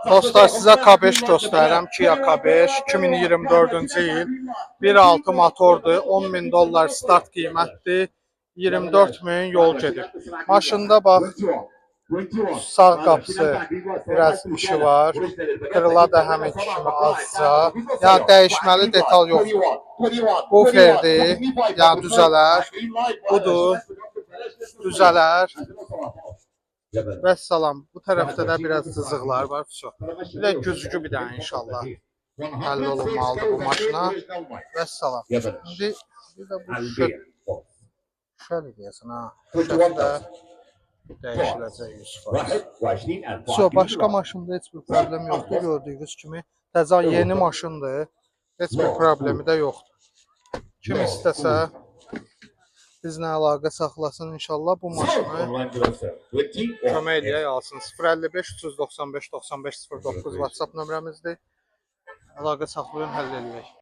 Dostlar, sizə K5 göstərirəm. Kia K5 2024-cü il 1.6 motordur. 10.000 dollar start qiymətdir. 24.000 yol gedir. Maşında bax, sağ qapısı biraz işi var. Kırıla da həmin kimi azca. Yəni dəyişməli detal yoxdur. Bu ferdir. Yəni düzələr. Budur. Düzələr. Vəssalam. Bu tərəfdə də biraz sızıqlar var. Bir də güzgü bir dənə inşallah həll olunmalıdır bu maşına. Vəssalam. İndi bir də bu şüşədir deyəsən ha. Şüşəsi də dəyişiləcək 100%. Başqa maşında heç bir problem yoxdur. Gördüyünüz kimi təzə yeni maşındır. Heç bir problemi də yoxdur. Kim istəsə bizlə əlaqə saxlasın inşallah bu maşını kömək eləyək alsın. 055 395 95 09 WhatsApp nömrəmizdir. Əlaqə saxlayın, həll eləyək.